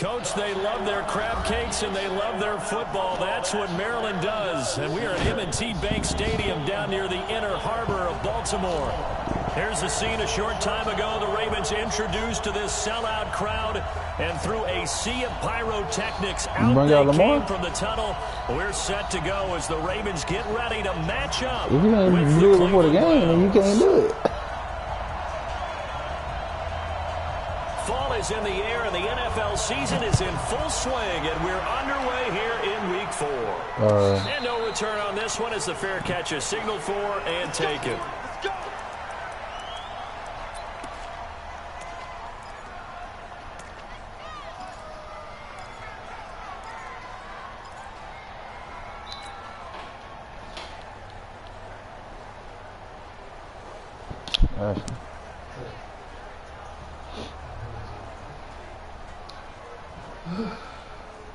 Coach, they love their crab cakes and they love their football. That's what Maryland does. And we are at M&T Bank Stadium down near the Inner Harbor of Baltimore. Here's the scene a short time ago. The Ravens introduced to this sellout crowd, and through a sea of pyrotechnics, out they came from the tunnel. We're set to go as the Ravens get ready to match up. If you ain't do it before the game, then you can't do it. Fall is in the air, and the NFL season is in full swing, and we're underway here in Week 4. And no return on this one as the fair catch is signaled for and taken.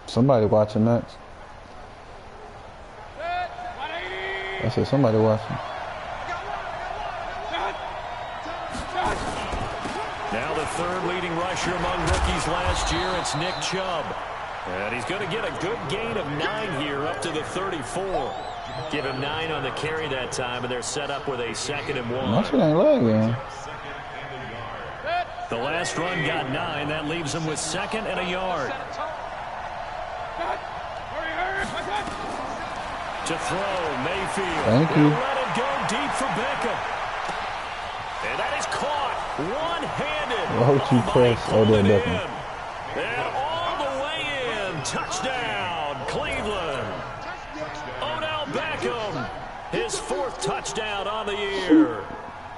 Somebody watching next. I said somebody watching. Now the third leading rusher among rookies last year, it's Nick Chubb. And he's going to get a good gain of 9 here up to the 34. Give him 9 on the carry that time, and they're set up with a 2nd and 1. No, shit ain't lagging. The last run got 9. That leaves him with 2nd and a yard. To throw, Mayfield. Thank you. Let it go deep for Beckham. And that is caught one-handed. Why would you press? Oh, there, Beckham. And all the way in. Touchdown, Cleveland. Odell Beckham, his 4th touchdown on the year.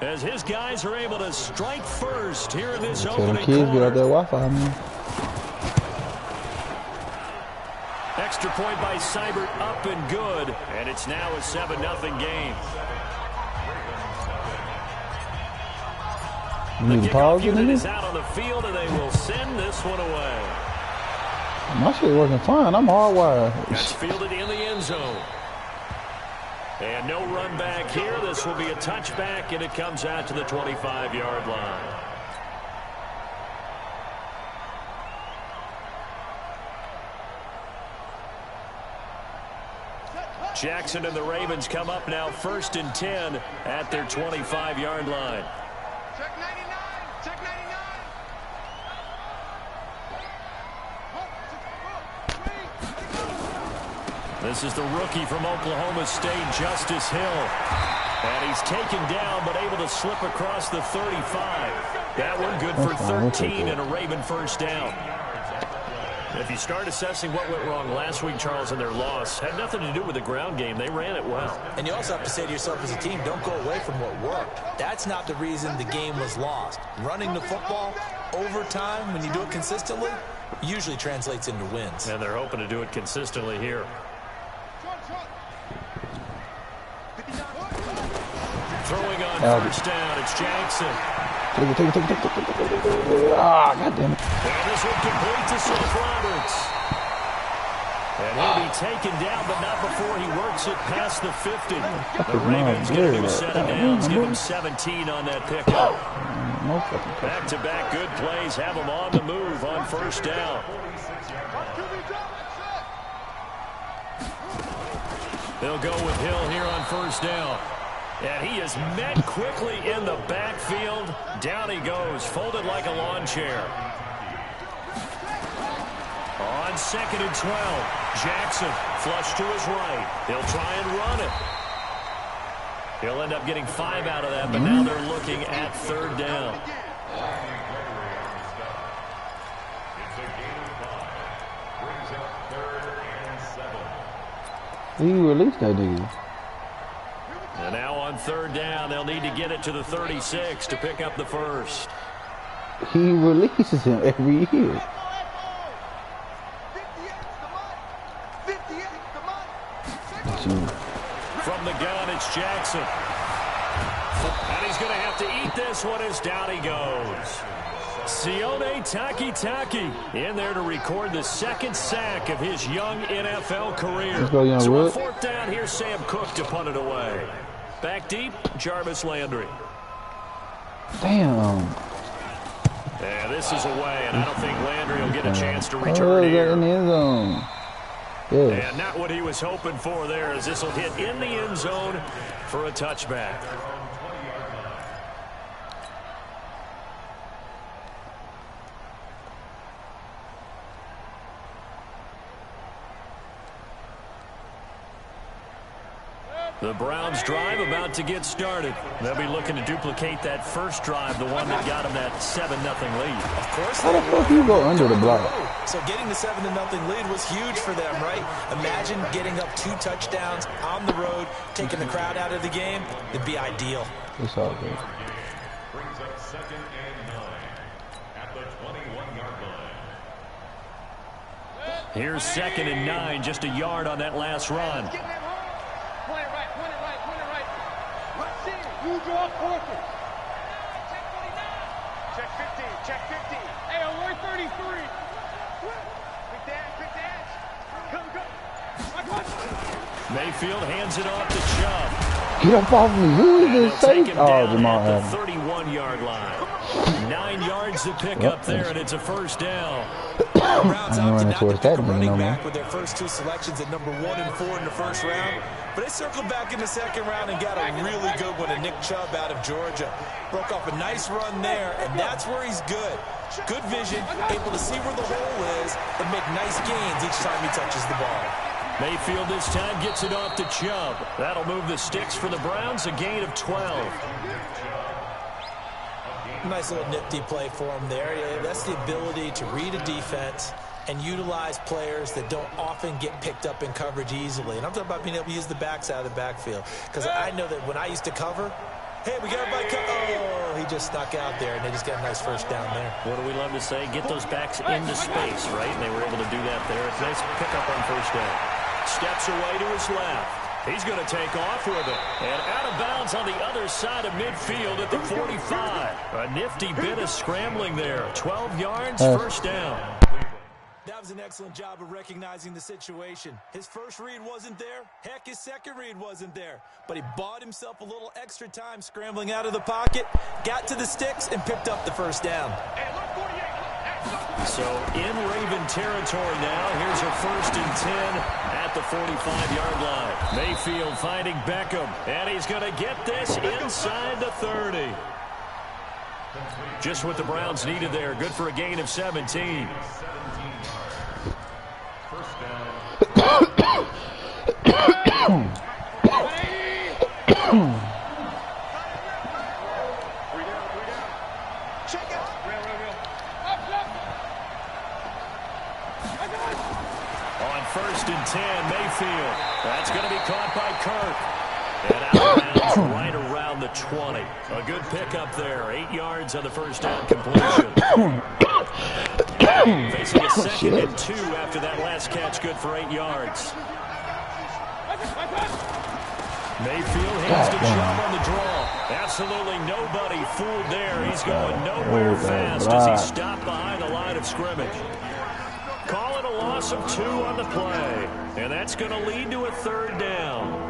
As his guys are able to strike first here in this opening kids quarter. get out there Wi-Fi, man. Extra point by Seibert, up and good. And it's now a 7-0 game. You need to pause it, is out on the field, and they will send this one away. My shit working fine. I'm hardwired. That's fielded in the end zone. And no run back here. This will be a touchback, and it comes out to the 25-yard line. Jackson and the Ravens come up now 1st and 10 at their 25-yard line. Check 99. Check 99. This is the rookie from Oklahoma State, Justice Hill. And he's taken down but able to slip across the 35. That one good for 13 and a Raven first down. If you start assessing what went wrong last week, Charles, in their loss, had nothing to do with the ground game. They ran it well. And you also have to say to yourself as a team, don't go away from what worked. That's not the reason the game was lost. Running the football over time, when you do it consistently, usually translates into wins. And they're hoping to do it consistently here. Throwing on first down, it's Jackson. Take it. Ah, goddamn it. And this one complete to Seth Roberts. And he'll be taken down, but not before he works it past the 50. The Ravens get a new set of downs. Give him 17 on that pickup. Back-to-back good plays have them on the move on first down. They'll go with Hill here on first down. And he is met quickly in the backfield. Down he goes, folded like a lawn chair. On 2nd and 12, Jackson flush to his right. He'll try and run it. He'll end up getting 5 out of that, but now they're looking at 3rd down. You released that nigga. And now on 3rd down, they'll need to get it to the 36 to pick up the first. He releases him every year. From the gun, it's Jackson. And he's going to have to eat this one as down he goes. Sione Takitaki in there to record the 2nd sack of his young NFL career. Let's go, young so on Wood. 4th down, here's Sam Cook to punt it away. Back deep, Jarvis Landry. Damn. And this is away, and I don't think Landry will get a chance to return here. In the end zone. Yes. And not what he was hoping for there, as this will hit in the end zone for a touchback. The Browns drive about to get started. They'll be looking to duplicate that first drive, the one that got them that 7-0 lead. Of course. How the fuck you go under the block? So getting the 7-0 lead was huge for them, right? Imagine getting up 2 touchdowns on the road, taking the crowd out of the game. It'd be ideal. It's all good. Brings up 2nd and 9 at the 21-yard line. Here's 2nd and 9, just a yard on that last run. Point it right, point it right, point it right. Let's see. You draw quarter. Check 50, check 50. Hey, on 133. Quick dash. Come. Mayfield hands it off to Chubb. Get up off me. Who is this Take safe? him Oh, down Jamal at Adams. the 31-yard line. 9 yards to pick up there, and it's a first down. Browns I ain't opted running not to towards pick that a man running no more. back with their first 2 selections at number 1 and 4 in the first round. But they circled back in the 2nd round and got a really good one at Nick Chubb out of Georgia. Broke off a nice run there, and that's where he's good. Good vision, able to see where the hole is, and make nice gains each time he touches the ball. Mayfield this time gets it off to Chubb. That'll move the sticks for the Browns, a gain of 12. Nice little nifty play for him there. Yeah, that's the ability to read a defense and utilize players that don't often get picked up in coverage easily. And I'm talking about being able to use the backs out of the backfield. Because I know that when I used to cover, hey, we got everybody oh, he just stuck out there, and they just got a nice first down there. What do we love to say? Get those backs into space, right? And they were able to do that there. It's a nice pickup on first down. Steps away to his left. He's going to take off with it. And out of bounds on the other side of midfield at the 45. A nifty bit of scrambling there. 12 yards, first down. That was an excellent job of recognizing the situation. His first read wasn't there. Heck, his second read wasn't there. But he bought himself a little extra time scrambling out of the pocket, got to the sticks, and picked up the first down. So in Raven territory now. Here's a 1st and 10 at the 45-yard line. Mayfield finding Beckham, and he's going to get this inside the 30. Just what the Browns needed there. Good for a gain of 17. First down. On 1st and 10, Mayfield. That's going to be caught by Kirk. And out of bounds right around the 20. A good pickup there. 8 yards on the first down completion. Facing a 2nd and 2 after that last catch. Good for 8 yards. Mayfield hands to Chubb on the draw. Absolutely nobody fooled there. He's going nowhere fast as he stopped behind the line of scrimmage. Call it a loss of 2 on the play. And that's going to lead to a 3rd down.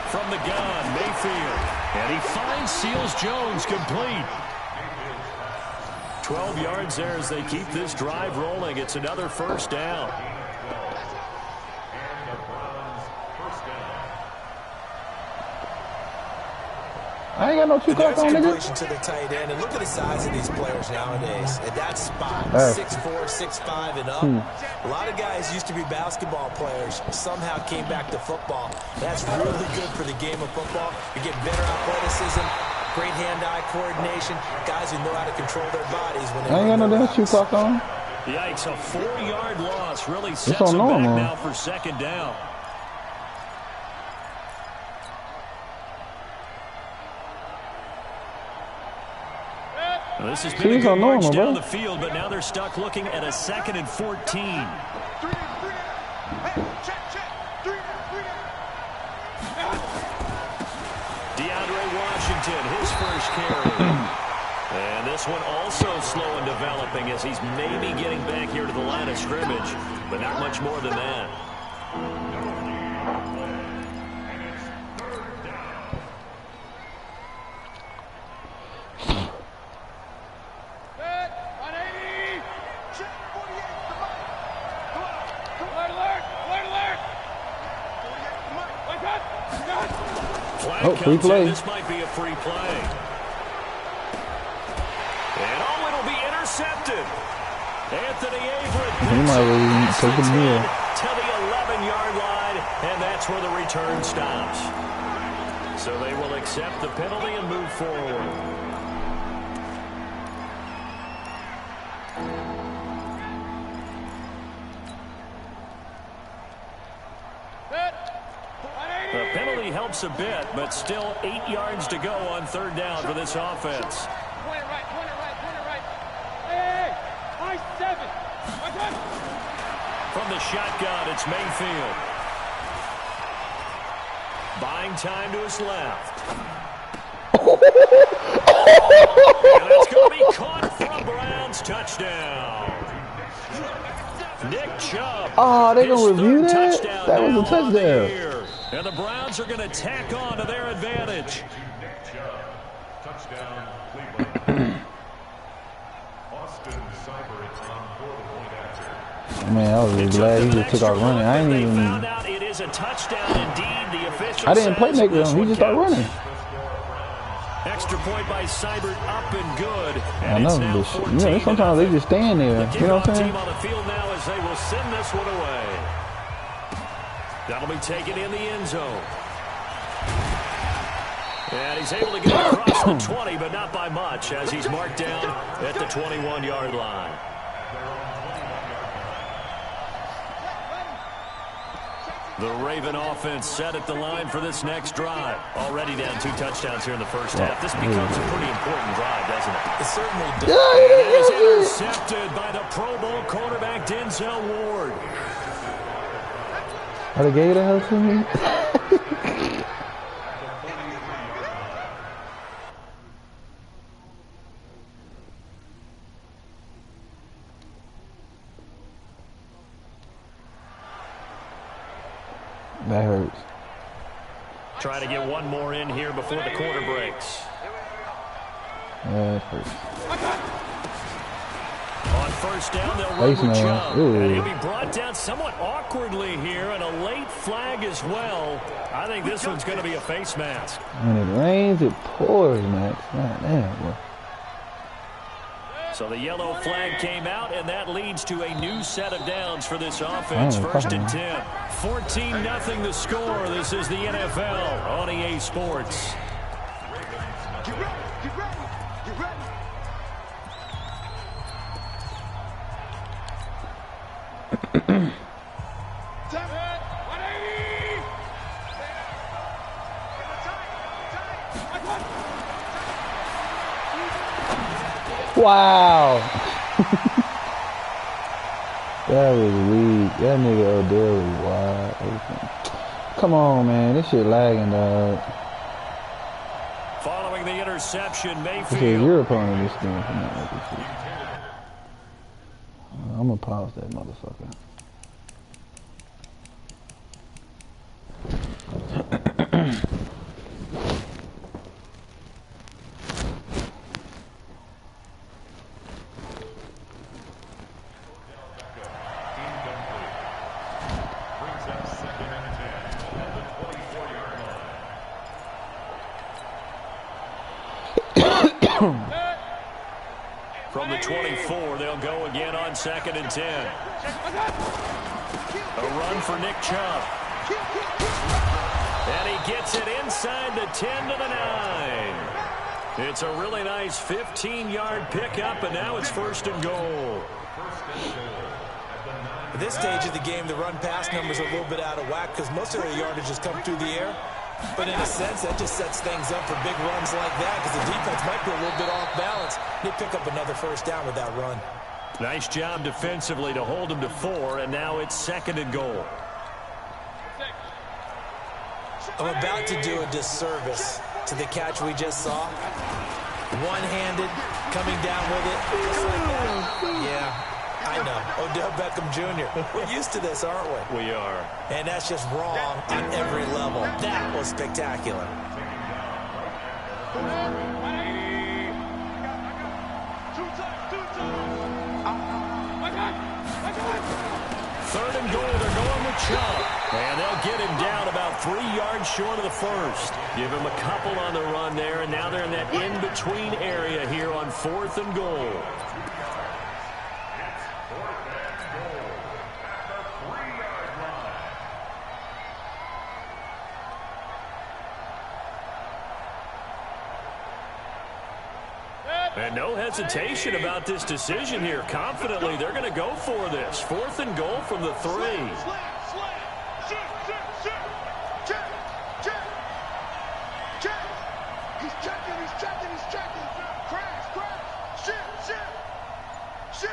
From the gun, Mayfield. And he finds Seals-Jones complete. 12 yards there as they keep this drive rolling. It's another first down. I ain't got no 2 clock on, nigga. Completion to the tight end, and look at the size of these players nowadays. At that spot, 6'4", 6'5", and up. A lot of guys used to be basketball players, somehow came back to football. That's really good for the game of football. You're getting better athleticism, great hand-eye coordination, guys who know how to control their bodies when they I ain't got no damn 2 clock on. Yikes, a 4-yard loss really sets them back now for 2nd down. Well, this has been a good march down the field, but now they're stuck looking at a 2nd and 14. DeAndre Washington, his first carry. And this one also slow in developing as he's maybe getting back here to the line of scrimmage, but not much more than that. Oh, free play. This might be a free play. And oh, it'll be intercepted. Anthony Averett He might really take a kneel to the 11-yard line, and that's where the return stops. So they will accept the penalty and move forward. The penalty helps a bit, but still 8 yards to go on third down for this offense. Point it right. Hey, high 7. From the shotgun, it's Mayfield. Buying time to his left. And that's going to be caught for a Browns touchdown. Nick Chubb. Oh, they going to review that? That was a touchdown. And the Browns are going to tack on to their advantage. Touchdown, Cleveland. Austin Seibert on for the point after. Man, I was really glad he just took off running. I ain't even. It is a touchdown indeed. The official I didn't play make him. He just started running. Extra point by Seibert, up and good. I know, but sometimes they just stand there. You know what I'm saying? Team on the field now as they will send this one away. That'll be taken in the end zone. And he's able to get across the 20, but not by much, as he's marked down at the 21-yard line. The Raven offense set at the line for this next drive. Already down 2 touchdowns here in the first half. This becomes a pretty important drive, doesn't it? It certainly does. It is intercepted by the Pro Bowl cornerback Denzel Ward. Are they gave the hell to me? That hurts. Trying to get one more in here before the quarter breaks. That hurts. On first down, they'll run with Chubb. Ooh. And he'll be brought down somewhat awkwardly here, and a late flag as well. I think this one's going to be a face mask. When it rains, it pours, Max. God damn, boy. So the yellow flag came out, and that leads to a new set of downs for this offense. First and 10. 14-0 the score. This is the NFL on EA Sports. Get ready. Wow. That was weak. That nigga Odell was wide open. Come on, man. This shit lagging, dog. Following the interception, Mayfield. This is your opponent this game for not like this shit. I'm gonna pause that motherfucker. From the 24, they'll go again on 2nd and 10. A run for Nick Chubb. And he gets it inside the 10 to the 9. It's a really nice 15-yard pickup, and now it's 1st and goal. At this stage of the game, the run-pass numbers are a little bit out of whack because most of their yardage has come through the air. But in a sense, that just sets things up for big runs like that because the defense might be a little bit off balance. They pick up another first down with that run. Nice job defensively to hold them to 4, and now it's 2nd and goal. I'm about to do a disservice to the catch we just saw. One-handed, coming down with it. Just like that. Yeah. I know. Odell Beckham Jr. We're used to this, aren't we? We are. And that's just wrong on every level. That was spectacular. Third and goal, they're going with Chubb. And they'll get him down about 3 yards short of the first. Give him a couple on the run there, and now they're in that in-between area here on 4th and goal. And no hesitation about this decision here. Confidently, they're going to go for this. 4th and goal from the 3. He's checking. Crash. Shit.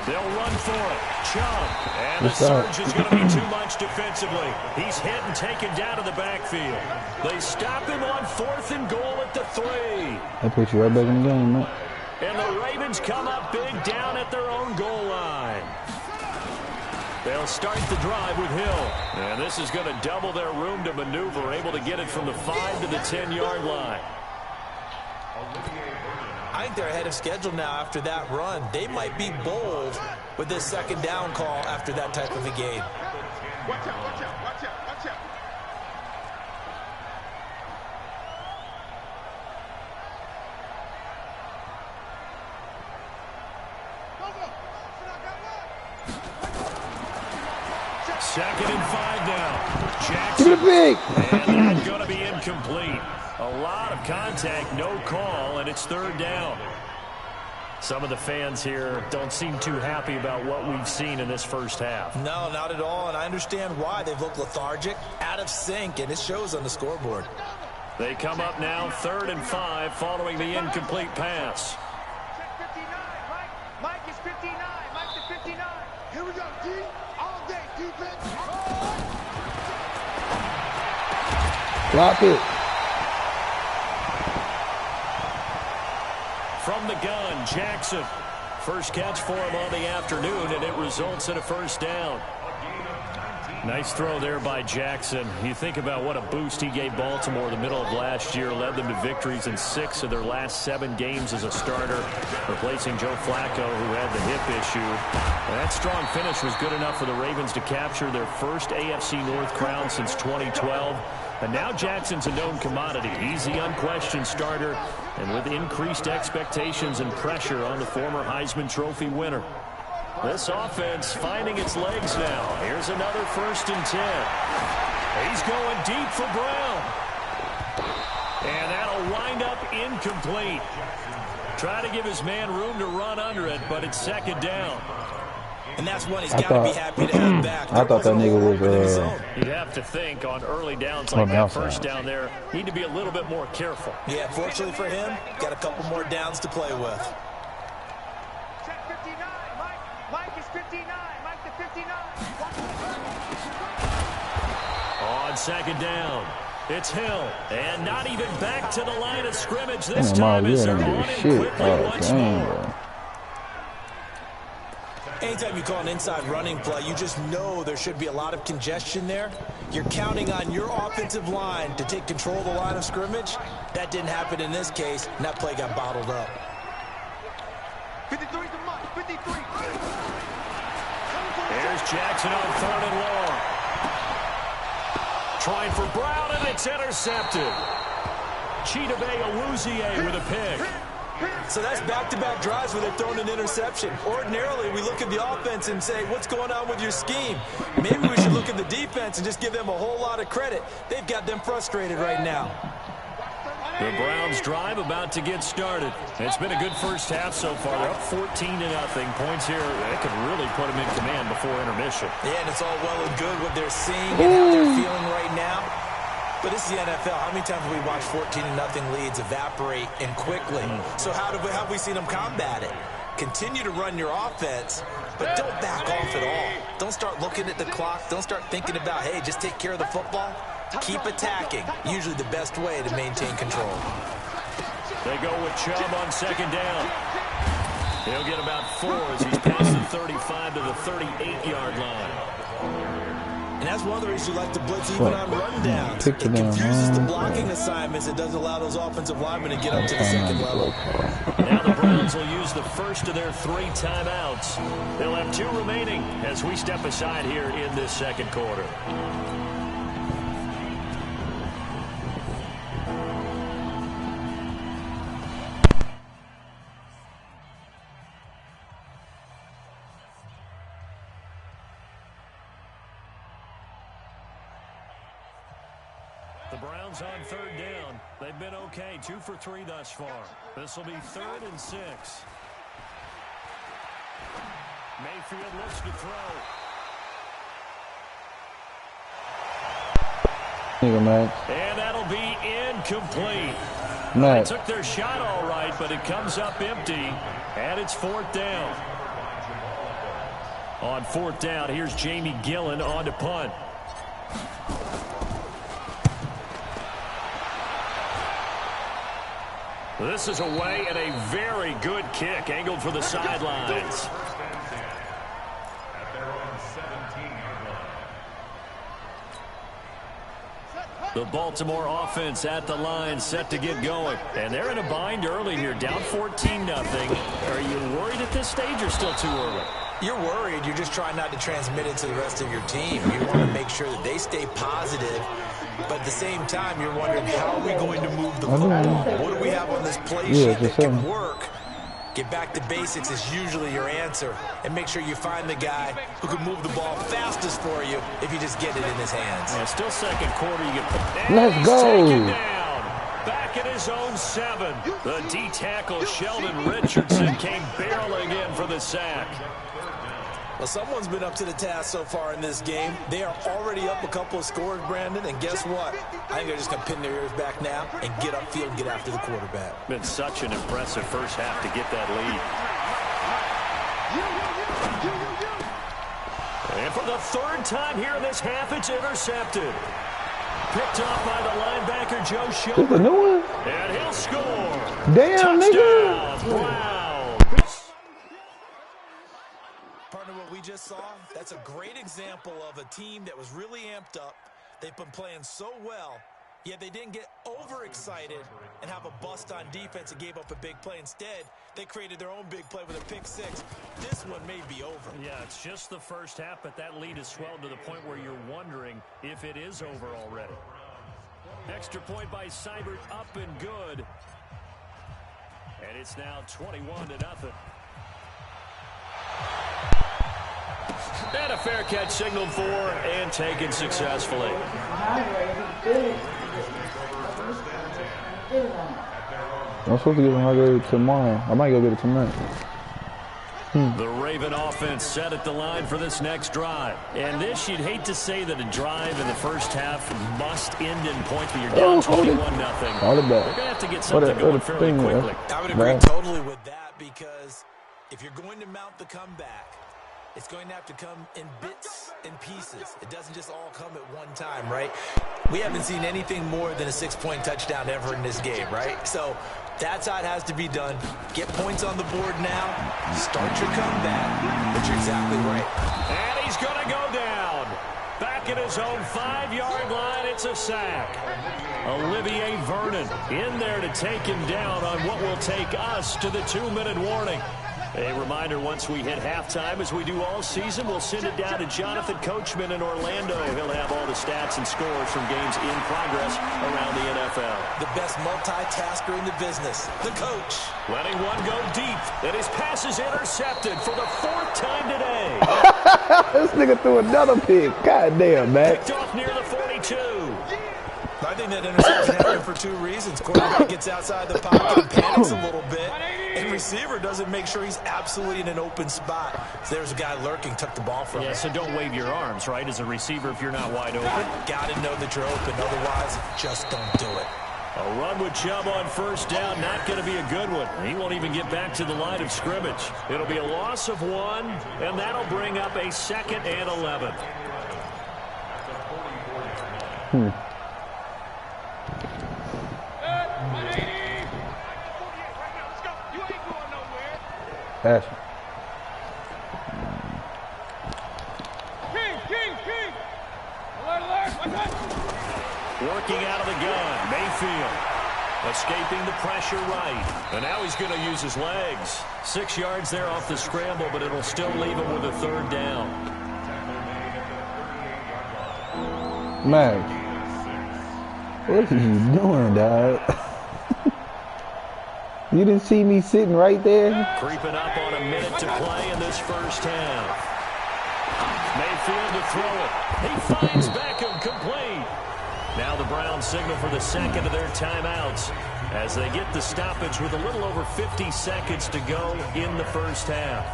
They'll run for it. Chubb. And the surge is going to be too much defensively. He's hit and taken down to the backfield. They stop him on 4th and goal at the 3. They put you right back in the game, man. And the Ravens come up big down at their own goal line. They'll start the drive with Hill. And this is going to double their room to maneuver, able to get it from the 5 to the 10-yard line. I think they're ahead of schedule now after that run. They might be bold with this second down call after that type of a game. Watch out. Second and 5 now. Give it a Jackson. big. And that's going to be incomplete. A lot of contact, no call, and it's 3rd down. Some of the fans here don't seem too happy about what we've seen in this first half. No, not at all, and I understand why. They've looked lethargic, out of sync, and it shows on the scoreboard. They come up now 3rd and 5 following the incomplete pass. Check 59, Mike is 59. Mike to 59. Here we go, D. All day, defense. Drop it. From the gun, Jackson. First catch for him on the afternoon, and it results in a first down. Nice throw there by Jackson. You think about what a boost he gave Baltimore in the middle of last year, led them to victories in 6 of their last 7 games as a starter, replacing Joe Flacco, who had the hip issue. And that strong finish was good enough for the Ravens to capture their first AFC North crown since 2012. And now Jackson's a known commodity. He's the unquestioned starter, and with increased expectations and pressure on the former Heisman Trophy winner. This offense finding its legs now. Here's another 1st and 10. He's going deep for Brown. And that'll wind up incomplete. Try to give his man room to run under it, but it's 2nd down. And that's one he's got to be happy to have back. I thought that nigga was You'd have to think on early downs like that first down there, need to be a little bit more careful. Yeah, fortunately for him, got a couple more downs to play with. Check 59, Mike is 59. Mike to 59. On 2nd down, it's Hill. And not even back to the line of scrimmage this time as they're on him quickly once more. Anytime you call an inside running play, you just know there should be a lot of congestion there. You're counting on your offensive line to take control of the line of scrimmage. That didn't happen in this case, and that play got bottled up. 53 to Mike, 53. There's Jackson on 3rd and long. Trying for Brown, and it's intercepted. Chidobe Awuzie with a pick. So that's back-to-back drives where they're throwing an interception. Ordinarily, we look at the offense and say, what's going on with your scheme? Maybe we should look at the defense and just give them a whole lot of credit. They've got them frustrated right now. The Browns drive about to get started. It's been a good first half so far. They're up 14-0. Points here, they could really put them in command before intermission. Yeah, and it's all well and good what they're seeing and how they're feeling right now. But this is the NFL. How many times have we watched 14-0 leads evaporate and quickly? So how have we seen them combat it? Continue to run your offense, but don't back off at all. Don't start looking at the clock. Don't start thinking about, hey, just take care of the football. Keep attacking. Usually the best way to maintain control. They go with Chubb on second down. He'll get about 4 as he's past the 35 to the 38-yard line. And that's one of the reasons you like to blitz even on rundowns. It confuses the blocking assignments. It doesn't allow those offensive linemen to get up to the second level. Now the Browns will use the first of their 3 timeouts. They'll have 2 remaining as we step aside here in this second quarter. The Browns on third down. They've been okay, 2 for 3 thus far. This will be 3rd and 6. Mayfield looks to throw. And that'll be incomplete. Matt. They took their shot all right, but it comes up empty, and it's 4th down. On 4th down, here's Jamie Gillen on to punt. This is away and a very good kick, angled for the sidelines. The Baltimore offense at the line, set to get going. And they're in a bind early here, down 14-0. Are you worried at this stage or still too early? You're worried. You're just trying not to transmit it to the rest of your team. You want to make sure that they stay positive. But at the same time, you're wondering, how are we going to move the football? What do we have on this play sheet that can work? Get back to basics is usually your answer. And make sure you find the guy who can move the ball fastest for you if you just get it in his hands. Yeah, still second quarter. You get Let's go. Down. Back at his own 7. The D tackle, Sheldon Richardson, came barreling in for the sack. Well, someone's been up to the task so far in this game. They are already up a couple of scores, Brandon, and guess what? I think they're just going to pin their ears back now and get upfield and get after the quarterback. Been such an impressive first half to get that lead. And for the 3rd time here in this half, it's intercepted. Picked off by the linebacker, Joe Schilber. This a new one? And he'll score. Damn, touchdown, nigga. Browns. Partner, what we just saw, that's a great example of a team that was really amped up. They've been playing so well, yet they didn't get overexcited and have a bust on defense and gave up a big play. Instead, they created their own big play with a pick 6. This one may be over. Yeah, it's just the first half, but that lead has swelled to the point where you're wondering if it is over already. Extra point by Seibert, up and good. And it's now 21-0. And a fair catch signaled for and taken successfully. I'm supposed to give him my tomorrow. I might go get it tonight. The Raven offense set at the line for this next drive. And this, you'd hate to say that a drive in the first half must end in points, but you're down 21-0. All the They're going to have to get something going fairly quickly. I would agree totally with that, because if you're going to mount the comeback, it's going to have to come in bits and pieces. It doesn't just all come at one time, right? We haven't seen anything more than a 6-point touchdown ever in this game, right? So that's how it has to be done. Get points on the board now. Start your comeback. But you're exactly right. And he's going to go down. Back at his own 5-yard line, it's a sack. Olivier Vernon in there to take him down on what will take us to the 2-minute warning. A reminder, once we hit halftime, as we do all season, we'll send it down to Jonathan Coachman in Orlando. He'll have all the stats and scores from games in progress around the NFL. The best multitasker in the business, the coach. Letting one go deep, and his pass is intercepted for the 4th time today. This nigga threw another pick. God damn, man. Picked off near the 42. I think that interception happened for 2 reasons. Quarterback gets outside the pocket and panics a little bit. And receiver doesn't make sure he's absolutely in an open spot. So there's a guy lurking, took the ball from him. Yeah, so don't wave your arms, right, as a receiver if you're not wide open. Got to know that you're open. Otherwise, just don't do it. A run with Chubb on first down, not going to be a good one. He won't even get back to the line of scrimmage. It'll be a loss of 1, and that'll bring up a 2nd and 11. Passion. King! Alert! Working out of the gun, Mayfield. Escaping the pressure right. And now he's going to use his legs. 6 yards there off the scramble, but it'll still leave him with a third down. Max, what are you doing, dog? You didn't see me sitting right there? Creeping up on a minute to play in this first half. Mayfield to throw it. He finds Beckham complete. Now the Browns signal for the second of their timeouts as they get the stoppage with a little over 50 seconds to go in the first half.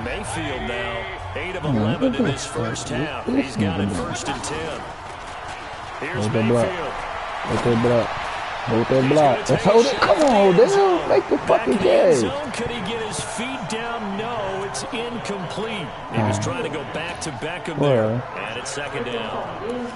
Mayfield now 8 of 11 in this first half. He's got it 1st and 10. Here's Mayfield. Hold that block. Hold that block. Let's hold it. Come on, dude. Make the fucking catch. Could he get his feet down? No, it's incomplete. He was trying to go back to Beckham there. And it's 2nd down.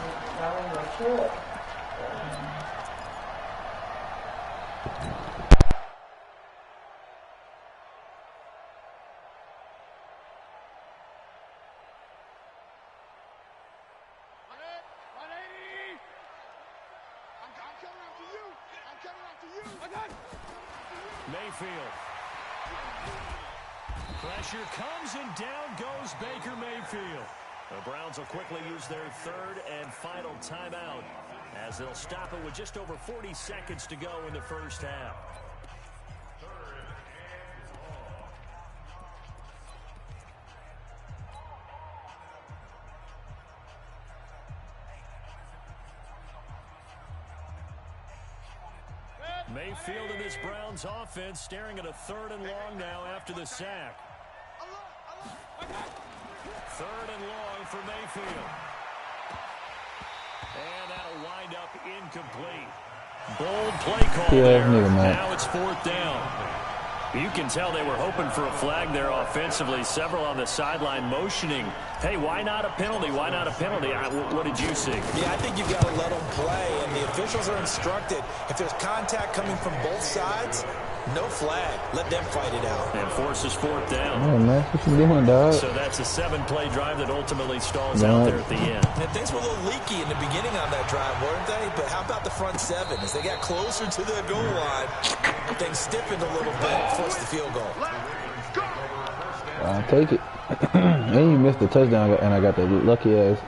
Mayfield. Pressure comes and down goes Baker Mayfield. The Browns will quickly use their 3rd and final timeout as they'll stop it with just over 40 seconds to go in the first half. Mayfield in this Browns offense staring at a 3rd and long now after the sack. 3rd and long for Mayfield. And that'll wind up incomplete. Bold play call there. Now it's 4th down. You can tell they were hoping for a flag there offensively. Several on the sideline motioning, hey, why not a penalty? Why not a penalty? What did you see? Yeah, I think you've got to let them play, and the officials are instructed. If there's contact coming from both sides, no flag. Let them fight it out. And forces 4th down. Yeah, man, what you doing, dog? So that's a 7-play drive that ultimately stalls out there at the end. And things were a little leaky in the beginning on that drive, weren't they? But how about the front 7? As they got closer to the goal line, things stiffened a little bit, forced the field goal. I'll take it. And you missed the touchdown, and I got that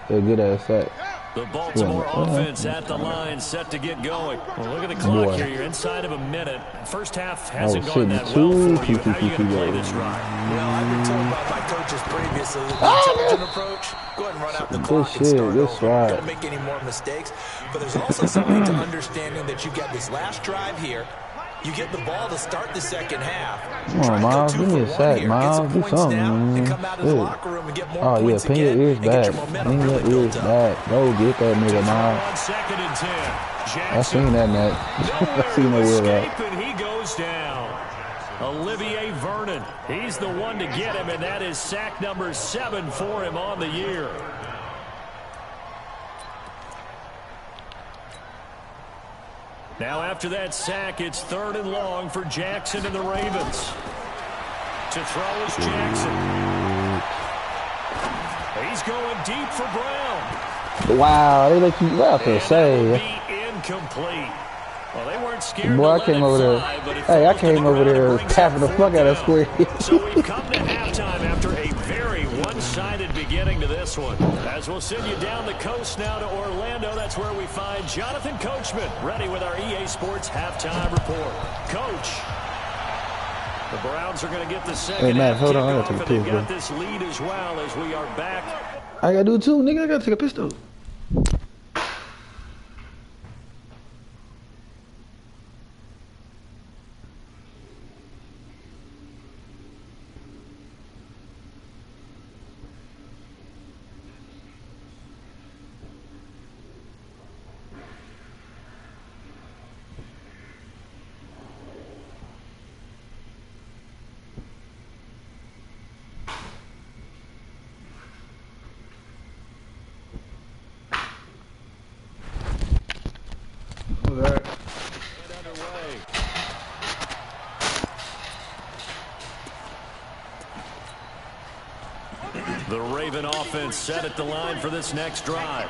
good-ass sack. The Baltimore offense at the line, set to get going. Well, look at the clock here. You're inside of a minute. First half hasn't gone that well for you. How are you going to play this drive? Well, I've been told by my coaches previously that the intelligent approach, go ahead and run out the clock and start over. Don't make any more mistakes. But there's also something to understanding that you've got this last drive here. You get the ball to start the second half. Come on, Miles. Give me a sack, Miles. Do something, man. And come out of the locker room and get more points pin your ears back. Pin your ears back. Go get that nigga, Miles. 2nd and 10. I seen that, Matt. I seen that wheel out. And he goes down. Olivier Vernon. He's the one to get him, and that is sack number 7 for him on the year. Now after that sack, it's 3rd and long for Jackson and the Ravens. To throw is Jackson. He's going deep for Brown. Wow, they let you left to say. Incomplete. Well, they weren't scared. Boy, I came over there. Hey, I came over there tapping the fuck out of square. So we've come to halftime after a very one-sided beginning to this one. As we'll send you down the coast now to Orlando, that's where we find Jonathan Coachman ready with our EA Sports halftime report. Coach, the Browns are going to get the second. Hey, Matt, hold on. I got to take a piss, they've got this lead as well as we are back. I got to do it too, nigga. I got to take a piss, though. The Raven offense set at the line for this next drive.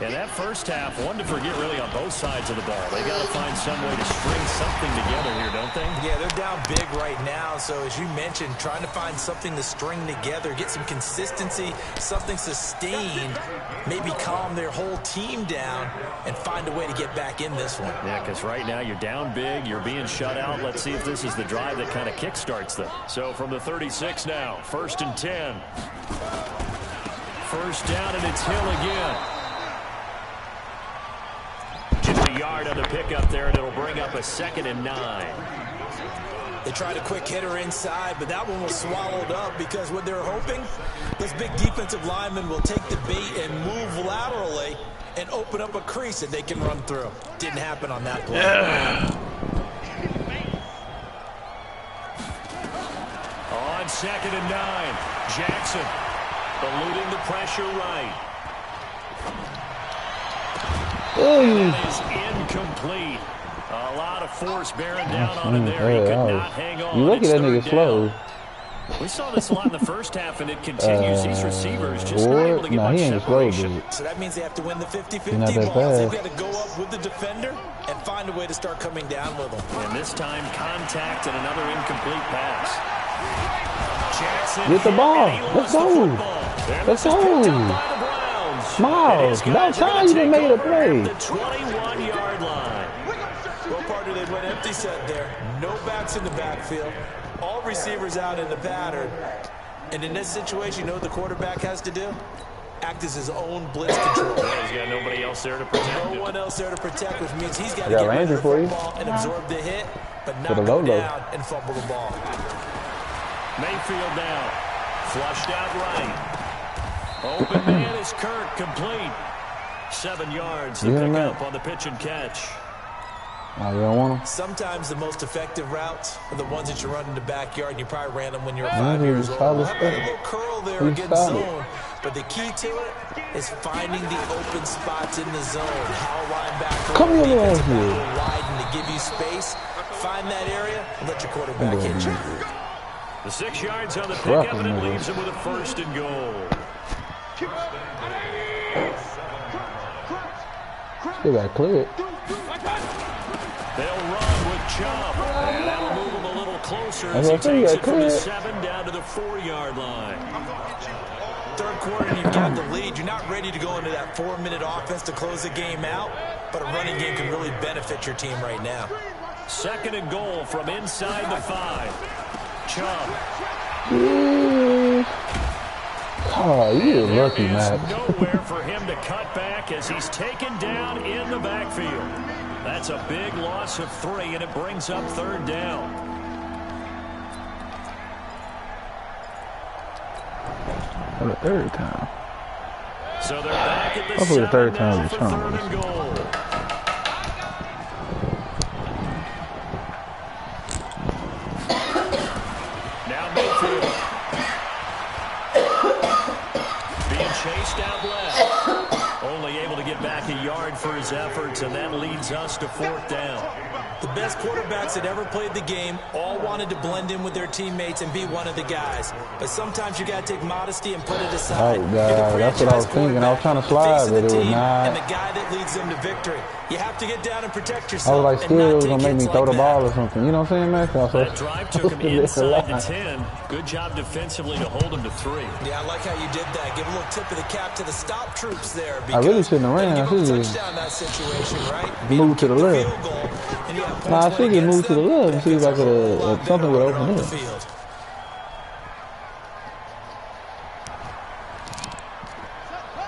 And that first half, one to forget really on both sides of the ball. They got to find some way to string something together here, don't they? Yeah, they're down big right now. So as you mentioned, trying to find something to string together, get some consistency, something sustained, maybe calm their whole team down and find a way to get back in this one. Yeah, because right now you're down big, you're being shut out. Let's see if this is the drive that kind of kickstarts them. So from the 36 now, 1st and 10. First down, and it's Hill again. Just a yard on the pickup there, and it'll bring up a 2nd and 9. They tried a quick hitter inside, but that one was swallowed up because what they're hoping, those big defensive linemen will take the bait and move laterally and open up a crease that they can run through. Didn't happen on that play. Yeah. On 2nd and 9, Jackson eluding the pressure right. That is incomplete. A lot of force bearing down on him there. He could not hang on. You look at that nigga slow. We saw this a lot in the first half, and it continues. These receivers just not able to get much separation. So that means they have to win the 50-50 balls. They've got to go up with the defender and find a way to start coming down with them. And this time, contact and another incomplete pass. Jackson get the ball. Let's go. Let's go. Miles, about time you done made a play. The 21-yard line. Well, partner, they went empty set there. No backs in the backfield. All receivers out in the pattern. And in this situation, you know what the quarterback has to do? Act as his own blitz control. Yeah, he's got nobody else there to protect. No one else there to protect, which means he's got to get rid of the football and absorb the hit, but not go down and fumble the ball. Mayfield now. Flushed out right. Open man is Kirk, complete. 7 yards to pick up on the pitch and catch. You don't want them? Sometimes the most effective routes are the ones that you run in the backyard, and you probably ran them when you were 5 years old. Have a little curl there against zone, but the key to it is finding the open spots in the zone. How linebacker will widen to give you space. Find that area and let your quarterback hit you. The 6 yards on the pickup, and it leaves him with a 1st and goal. Still got cleared. They'll run with Chubb, and that'll move him a little closer as he takes it from the 7 down to the 4-yard line. Third quarter, and you've got the lead. You're not ready to go into that 4-minute offense to close the game out, but a running game can really benefit your team right now. 2nd and goal from inside the 5. Chubb. Oh, you're lucky, Matt. Nowhere for him to cut back as he's taken down in the backfield. That's a big loss of 3, and it brings up 3rd down. For the 3rd time. So they're back at the hopefully the 3rd time for 3rd and goal. Now Mayfield. Being chased out left. Only able to get back a yard for his efforts, and that leads us to 4th down. The best quarterbacks that ever played the game all wanted to blend in with their teammates and be one of the guys. But sometimes you got to take modesty and put it aside. Oh, God, that's what I was thinking. I was trying to slide, but it was not. And the guy that leads them to victory. You have to get down and protect yourself. I was like, still, it was going to make me throw the ball or something. You know what I'm saying, man? That drive took him inside the 10. Good job defensively to hold him to 3. Yeah, I like how you did that. Give a little tip of the cap to the stop troops there. I really shouldn't have ran. I should have that situation, right? moved to the left. I should have moved to the left and see if I could something would open up.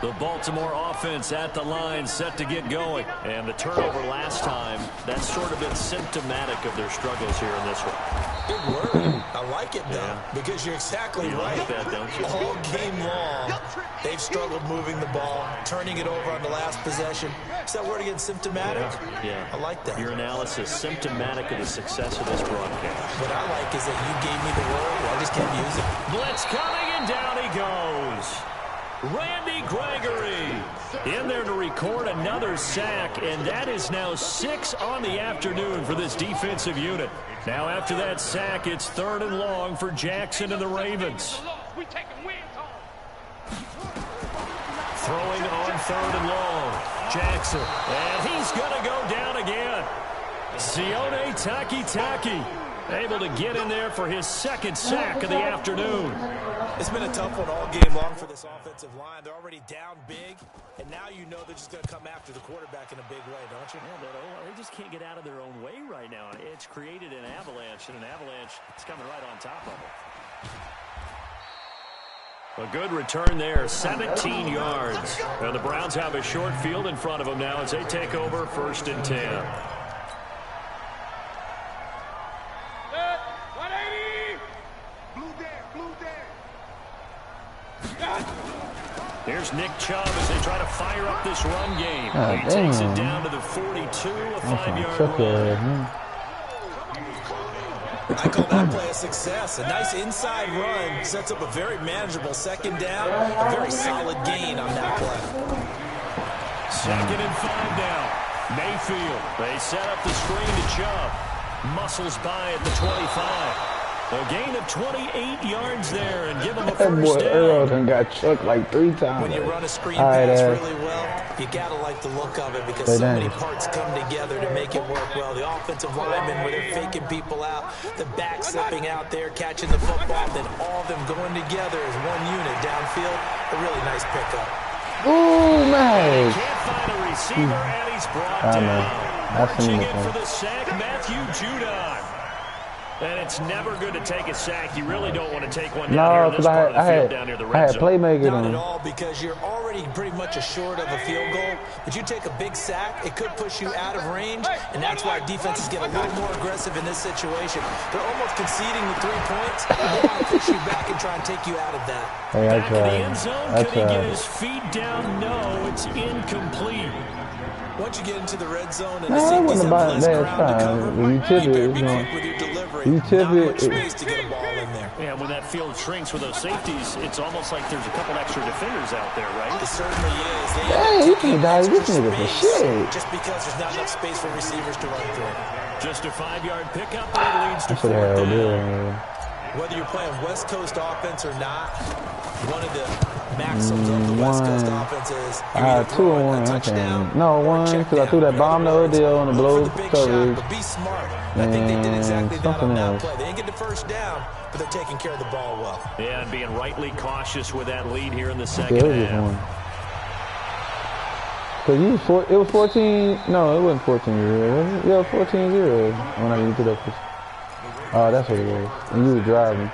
The Baltimore offense at the line, set to get going. And the turnover last time, that's sort of been symptomatic of their struggles here in this one. Big word. I like it, though, because you're exactly right. Like that, don't you? All game long, they've struggled moving the ball, turning it over on the last possession. Is that word again, symptomatic? Yeah. I like that. Your analysis, symptomatic of the success of this broadcast. What I like is that you gave me the word, I just can't use it. Blitz coming, and down he goes. Randy Gregory in there to record another sack, and that is now 6 on the afternoon for this defensive unit. Now after that sack, it's 3rd and long for Jackson and the Ravens. Throwing on 3rd and long. Jackson. And he's going to go down again. Sione Takitaki able to get in there for his 2nd sack of the afternoon. It's been a tough one all game long for this offensive line. They're already down big, and now you know they're just going to come after the quarterback in a big way, don't you? Yeah, they just can't get out of their own way right now. It's created an avalanche, and an avalanche is coming right on top of it. A good return there, 17 yards. And the Browns have a short field in front of them now as they take over 1st and 10. Here's Nick Chubb as they try to fire up this run game. He takes it down to the 42, a 5-yard run. I call that play a success. A nice inside run sets up a very manageable 2nd down. A very solid gain on that play. 2nd and 5 now. Mayfield. They set up the screen to Chubb. Muscles by at the 25. A gain of 28 yards there and give him a 1st down. Earl done got chucked like 3 times. When you run a screen pass really well, you got to like the look of it because so many parts come together to make it work well. The offensive linemen, where they're faking people out, the back slipping out there, catching the football, then all of them going together as one unit downfield. A really nice pickup. Ooh, man. Can't find a receiver, and he's brought down. Marching in for the sack, Matthew Judon. And it's never good to take a sack. You really don't want to take one down here in this part of the field down near the red zone. Playmaker. Not at all, because you're already pretty much assured of a field goal. But you take a big sack, it could push you out of range, and that's why defenses get a little more aggressive in this situation. They're almost conceding the 3 points. They want to push you back and try and take you out of that. Back in the end zone, can he get his feet down? No, it's incomplete. Once you get into the red zone and the safeties have less ground to cover, you better be quick with your delivery. Not much space to get a ball in there. Yeah, when that field shrinks with those safeties, it's almost like there's a couple extra defenders out there, right? It certainly is. Hey, you can die this nigga for shit. Just because there's not enough space for receivers to run through. Just a 5-yard pickup, and it leads to 4th down. Whether you're playing West Coast offense or not, one of the maxims of the West Coast offense is 2 on 1. Touchdown. No, 1 because I threw that bomb the other deal on the blow coverage. But be smart. I think they did exactly that on that play. They didn't get the 1st down, but they're taking care of the ball well. Yeah, and being rightly cautious with that lead here in the 2nd half. Because it was 14. No, it wasn't 14-0. Yeah, 14-0 when I put up. Oh, that's what it was. And you were driving.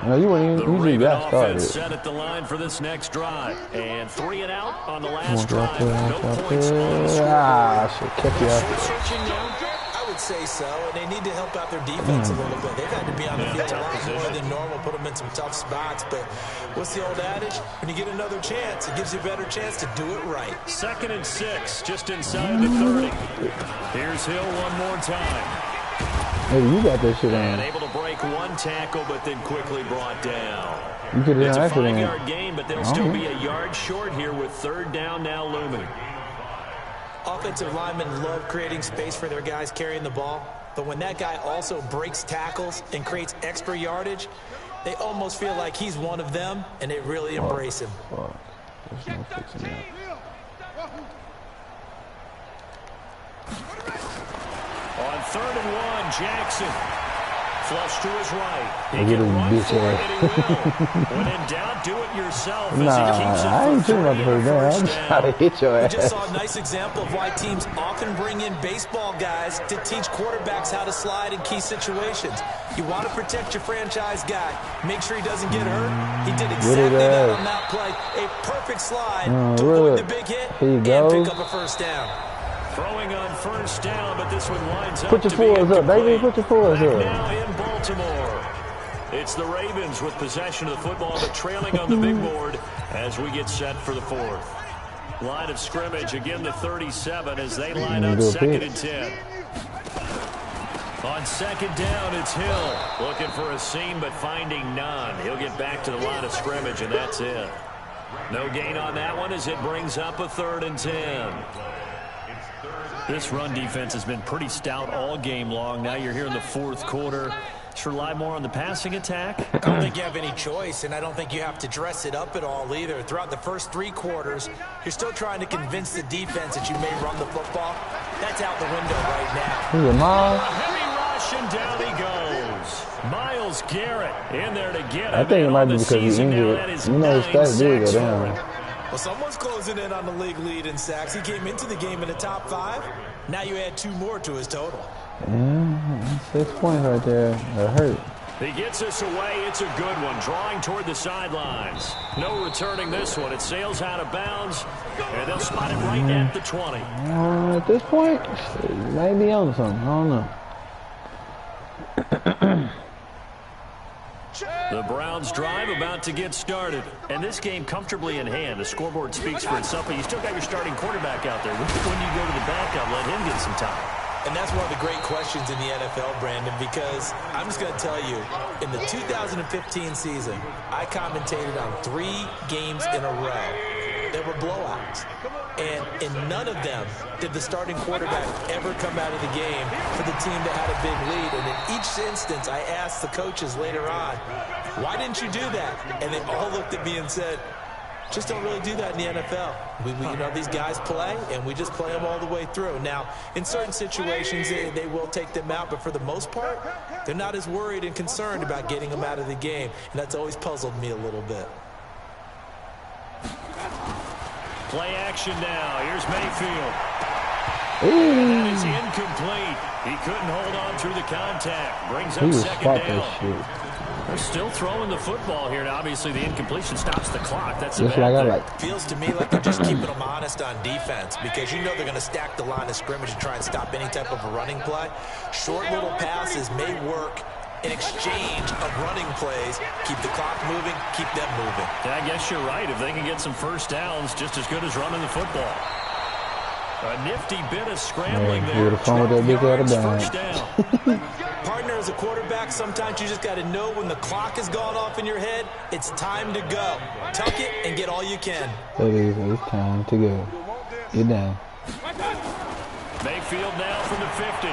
No, you weren't even. You just got started. Set at the line for this next drive, and 3 and out on the last drive. No points on the score. I should kept you out. Searching now? I would say so, and they need to help out their defense a little bit. They've had to be on the field a lot more than normal, put them in some tough spots. But what's the old adage? When you get another chance, it gives you a better chance to do it right. 2nd and 6, just inside the 30. Here's Hill one more time. Hey, you got that shit on. And able to break 1 tackle, but then quickly brought down. It's a 5-yard gain, but they'll still be a yard short here with 3rd down now looming. Offensive linemen love creating space for their guys carrying the ball, but when that guy also breaks tackles and creates extra yardage, they almost feel like he's one of them, and they really embrace him. There's no fixing that. On 3rd and 1, Jackson. Flush to his right. He Get can his run bitch for it, ass. and he will. When in doubt, do it yourself. As Nah, he keeps it I ain't for talking about the 3 first down. I'm trying to hit your We ass. just saw a nice example of why teams often bring in baseball guys to teach quarterbacks how to slide in key situations. You want to protect your franchise guy. Make sure he doesn't get hurt. He did exactly that on that play. A perfect slide to avoid the big hit and pick up a 1st down. Throwing on 1st down, but this one winds up Put your fours up, baby. Put your fours up. Now in Baltimore. It's the Ravens with possession of the football, but trailing on the big board as we get set for the 4th. Line of scrimmage, again the 37 as they line up 2nd and 10. On 2nd down, it's Hill. Looking for a seam, but finding none. He'll get back to the line of scrimmage, and that's it. No gain on that one as it brings up a 3rd and 10. This run defense has been pretty stout all game long. Now you're here in the 4th quarter. Just rely more on the passing attack? I don't think you have any choice, and I don't think you have to dress it up at all either. Throughout the first 3 quarters, you're still trying to convince the defense that you may run the football. That's out the window right now. Who's it, Miles? A heavy rush, and down he goes. Myles Garrett in there to get him. I think it might be because he's injured. You know, his stats do go down. Well, someone's closing in on the league lead in sacks. He came into the game in the top 5. Now you add 2 more to his total. Yeah, 6 points right there. That hurt. He gets us away. It's a good one. Drawing toward the sidelines. No returning this one. It sails out of bounds, and they'll spot it right at the 20. At this point, it might be on something. I don't know. The Browns drive about to get started. And this game comfortably in hand. The scoreboard speaks for itself, but you still got your starting quarterback out there. When you go to the backup, let him get some time. And that's one of the great questions in the NFL, Brandon, because I'm just going to tell you, in the 2015 season, I commentated on 3 games in a row. There were blowouts. And in none of them did the starting quarterback ever come out of the game for the team that had a big lead. And in each instance, I asked the coaches later on, why didn't you do that? And they all looked at me and said, just don't really do that in the NFL. We you know, these guys play, and we just play them all the way through. Now, in certain situations, they will take them out, but for the most part, they're not as worried and concerned about getting them out of the game, and that's always puzzled me a little bit. Play action now. Here's Mayfield. Ooh. And that is incomplete. He couldn't hold on through the contact. Brings up second down. They're still throwing the football here. Now, obviously, the incompletion stops the clock. That's a bad thing. Feels to me like they're just keeping them honest on defense because you know they're going to stack the line of scrimmage and try and stop any type of a running play. Short little passes may work in exchange of running plays. Keep the clock moving, keep them moving. Yeah, I guess you're right. If they can get some first downs, just as good as running the football. A nifty bit of scrambling there. First down. Partner, as a quarterback, sometimes you just got to know when the clock has gone off in your head, it's time to go. Tuck it and get all you can. It's time to go. Get down. Mayfield now from the 50.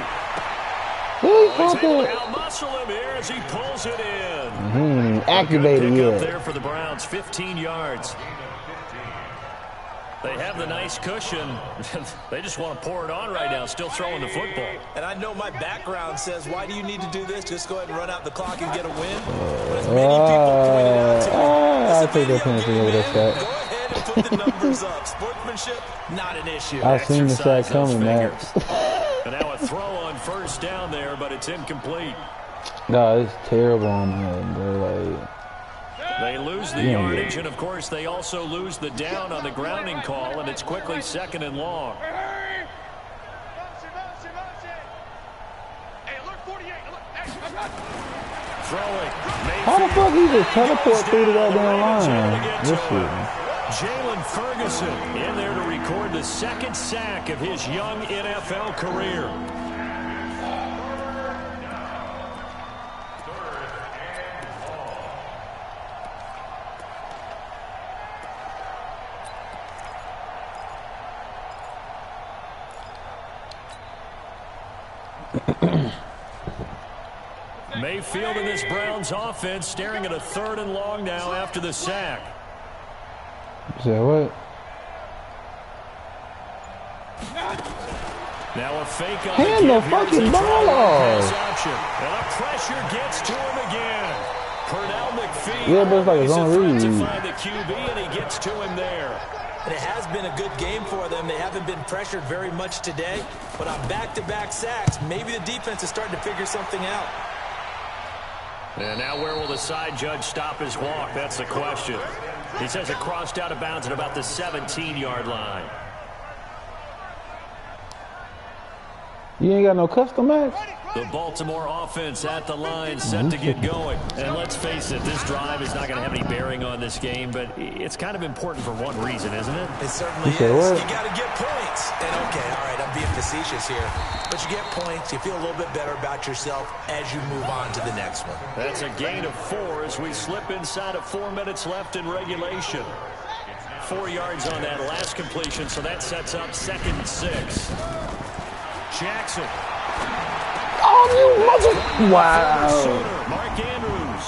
He's able to out-muscle him here as he pulls it in. He ain't even activated yet. There for the Browns, 15 yards. They have the nice cushion. They just want to pour it on right now, still throwing the football. And I know my background says, why do you need to do this? Just go ahead and run out the clock and get a win. But as many people pointed out to me, I'll take that penalty over that sack. Go ahead and put the numbers up. Sportsmanship, not an issue. I've seen the sack coming, man. And now a throw on first down there, but it's incomplete. No, it's terrible on him, bro. They lose the yardage, and of course they also lose the down on the grounding call, and it's quickly 2nd and long. Throwing. How the fuck he just teleport through the goddamn line? This shit. Jalen Ferguson in there to record the 2nd sack of his young NFL career. Mayfield in this Browns offense staring at a 3rd and long now after the sack. Say what? Now a fake on hand the fucking ball off. And a pressure gets to him again. Pernell McPhee. Yeah, but it's like his own read. To find the QB, and he gets to him there. And it has been a good game for them. They haven't been pressured very much today. But on back-to-back sacks, maybe the defense is starting to figure something out. And now where will the side judge stop his walk? That's the question. He says it crossed out of bounds at about the 17-yard line. You ain't got no custom match? The Baltimore offense at the line, set to get going. And let's face it, this drive is not going to have any bearing on this game, but it's kind of important for one reason, isn't it? It certainly is. You got to get points. And okay, all right, I'm being facetious here. But you get points, you feel a little bit better about yourself as you move on to the next one. That's a gain of 4 as we slip inside of 4 minutes left in regulation. 4 yards on that last completion, so that sets up 2nd and 6. Jackson. Oh, you mother! Wow. Mark Andrews.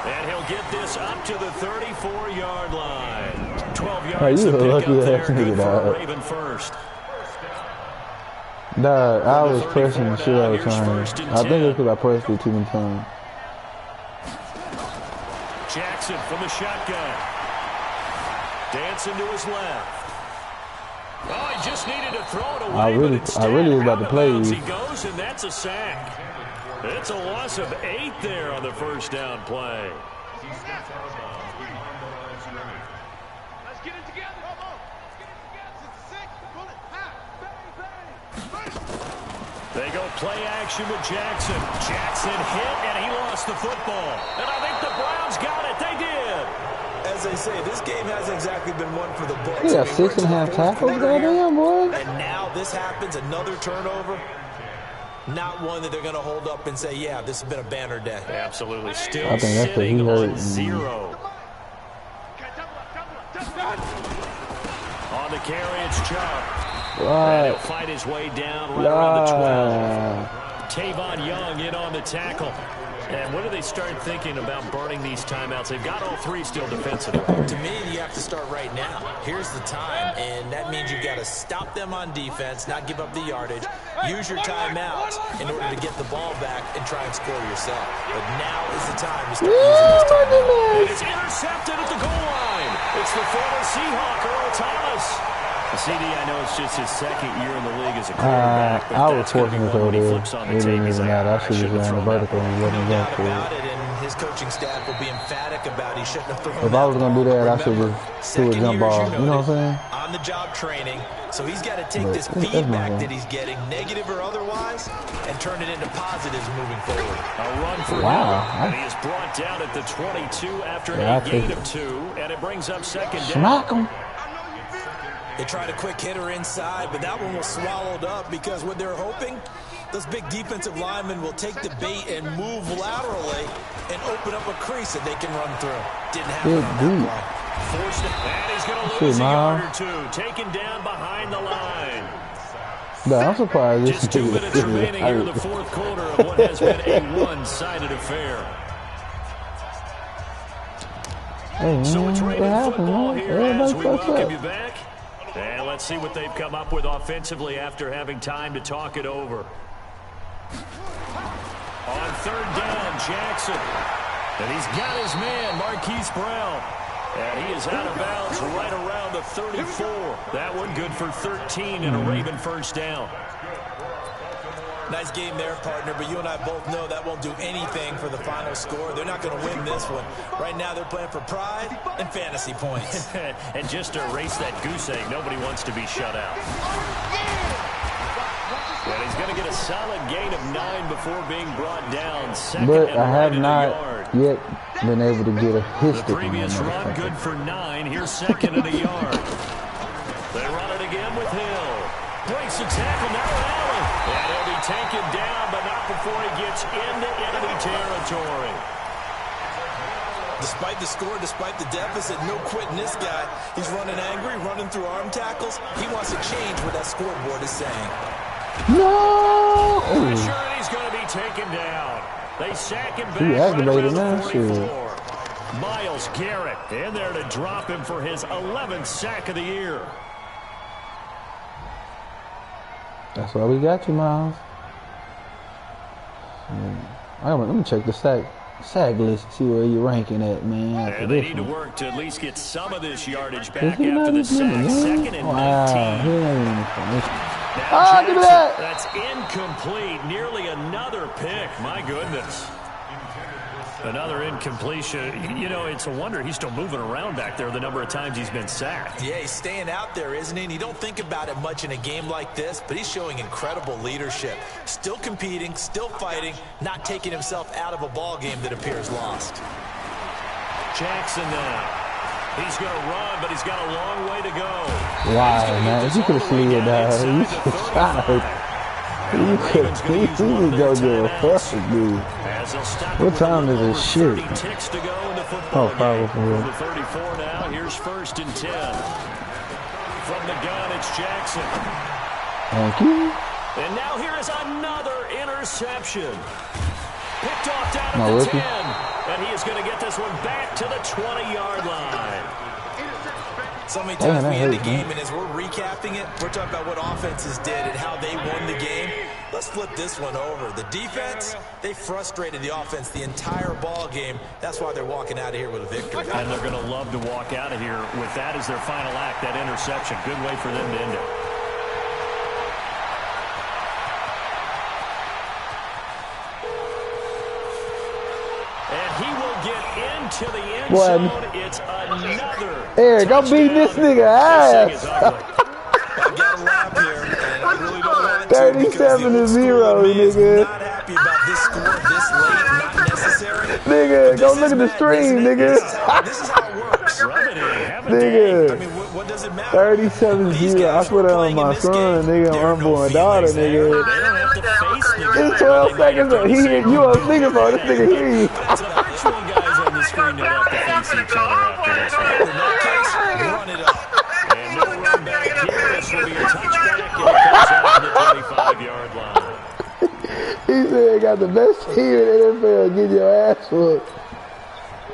And he'll get this up to the 34-yard line. 12 yards you to pick up lucky there. ass Good nigga, for a dog. Raven first. Dog, I was pressing the shit out of time. I think it's because I pressed it too many times. Jackson from the shotgun. Dancing to his left. Oh, he just needed to throw it away. I really was about to play. He goes, and that's a sack. It's a loss of 8 there on the first down play. Let's get it together. Come on. Let's get it together. 6, bullet, hot, bang, bang. They go play action with Jackson. Jackson hit, and he lost the football. And I think the Browns got it. They did. As they say, this game hasn't exactly been one for the books. He got 6.5 tackles, goddamn, boy. And now this happens, another turnover. Not one that they're going to hold up and say, yeah, this has been a banner day. Absolutely. Still I think that's what he sitting hurt. on 0. On the carry, it's Chubb. And he'll fight his way down right around the 12. Tavon Young in on the tackle. And when do they start thinking about burning these timeouts? They've got all 3 still defensively. To me, you have to start right now. Here's the time, and that means you've got to stop them on defense, not give up the yardage, use your timeouts in order to get the ball back and try and score yourself. But now is the time to start using this timeout. And it's intercepted at the goal line. It's the former Seahawk, Earl Thomas. CD, I know it's just his second year in the league as a quarterback, but I was that's going to be fortunate one when he over there. flips on the It tape. didn't He's even like, matter. I I should should have have ran the thrown vertical that. and wasn't No going doubt for about it. it, and his coaching staff will be emphatic about he shouldn't have thrown If I was going to do that, I should have threw a jump ball. You know what I'm saying? On-the-job training, so he's got to take this feedback that he's getting, negative or otherwise, and turn it into positives moving forward. A run for Wow. him, and he is brought down at the 22 after Yeah, a gain of 2, and it brings up second down. Smack him. They tried a quick hitter inside, but that one was swallowed up because what they're hoping, those big defensive linemen will take the bait and move laterally and open up a crease that they can run through. Didn't happen on that play. Forced it, and he's going to lose a yard or 2, taken down behind the line. No, I'm surprised. Just 2 minutes remaining here in the fourth quarter of what has been a one-sided affair. Hey, man, So it's what Raven happened, football man? here as Everybody we fucked welcome up. you back. And let's see what they've come up with offensively after having time to talk it over. On third down, Jackson. And he's got his man, Marquise Brown. And he is out of bounds right around the 34. That one good for 13 and a Raven first down. Nice game there, partner, but you and I both know that won't do anything for the final score. They're not going to win this one. Right now, they're playing for pride and fantasy points. And just to erase that goose egg, nobody wants to be shut out. And he's going to get a solid gain of 9 before being brought down. Second But and I have right not yard. yet been able to get a The history. previous run good for 9. Here's second and a yard. They run it again with Hill. Breaks the tackle, now Allen. And he'll be taken down, but not before he gets into enemy territory. Despite the score, despite the deficit, no quitting this guy. He's running angry, running through arm tackles. He wants to change what that scoreboard is saying. No! Pressure, and he's going to be taken down. They sack him back He right aggravated around the now, 44. Myles Garrett in there to drop him for his 11th sack of the year. That's why we got you, Miles. Let me check the sack list, see where you're ranking at, man. And they need to work to at least get some of this yardage back he after not the even in sack. the game? Second and Wow, 19. he ain't even information. Now Give me Jackson, that! that's incomplete. Nearly another pick. My goodness. Another incompletion. You know, it's a wonder he's still moving around back there the number of times he's been sacked. Yeah, he's staying out there, isn't he? And you don't think about it much in a game like this, but he's showing incredible leadership. Still competing, still fighting, not taking himself out of a ball game that appears lost. Jackson now. He's going to run, but he's got a long way to go. Wow, man. If you could have seen it, you should have tried. You could go give a fuck, dude. What time is this shit? Oh, probably for real. The 34 now. Here's first and 10. From the gun, it's Jackson. Thank you. And now here is another interception. Picked off down No, at the rookie. 10. And he is going to get this one back to the 20-yard line. So many times we end the hurts, game, and as we're recapping it, we're talking about what offenses did and how they won the game. Let's flip this one over. The defense, they frustrated the offense the entire ball game. That's why they're walking out of here with a victory. And they're going to love to walk out of here with that as their final act, that interception. Good way for them to end it. And he will get into the end zone. It's another. Eric, I'm beating this nigga ass. I got a lap here, and I really don't want to 37 because the old to school 0, in me is nigga. not happy about this score this late, not necessary. Nigga, go look at the This stream, is nigga. This is how it works. Rub it in. Have a day. I Nigga, mean, what does it matter? 37 These 0. I guys put were it on playing in my this son, game. nigga, There are my no unborn daughter, feelings there. They nigga. don't have to face the guy. It's 12 seconds. He hear you on speakerphone. This nigga hear you. The virtual guys on the screen don't have to face each other after this one. In that case, run it up. And no run back here. This will be a touchback, and it comes out to the 25-yard line. He said got the best team in the NFL. Get your ass whooped.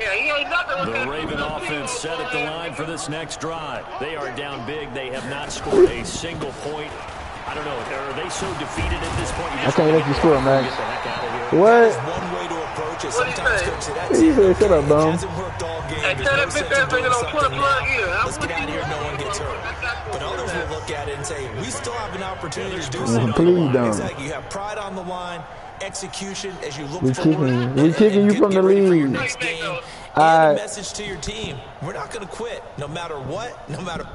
The Raven offense set at the line for this next drive. They are down big. They have not scored a single point. I don't know. Are they so defeated at this point? I can't let you score, Max. Get the heck out of here. What? There's one way to approach it. Sometimes coach said that's He it. said, shut up, bum. Hasn't worked all game. There's no sense in doing something now. Let's get out of here. No one gets hurt. But others will look at it and say, we still have an opportunity to do something. Please don't. Exactly. You have pride on the line, execution as you look We forward. kicking you from the get ready for your lead. next game. All And right. a message to your team. We're not going to quit no matter what, no matter.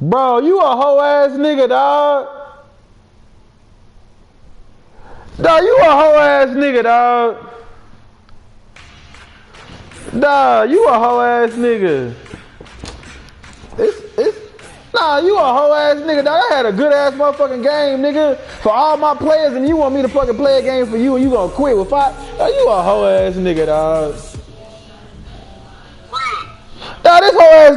Bro, you a hoe ass nigga, dog. Dog, you a hoe ass nigga, dog. Dog, you a hoe ass nigga. Nah, you a hoe ass nigga, dog. I had a good ass motherfucking game, nigga, for all my players, and you want me to fucking play a game for you, and you gonna quit with 5? Dog, you a hoe ass nigga, dog. Dog, this hoe ass nigga.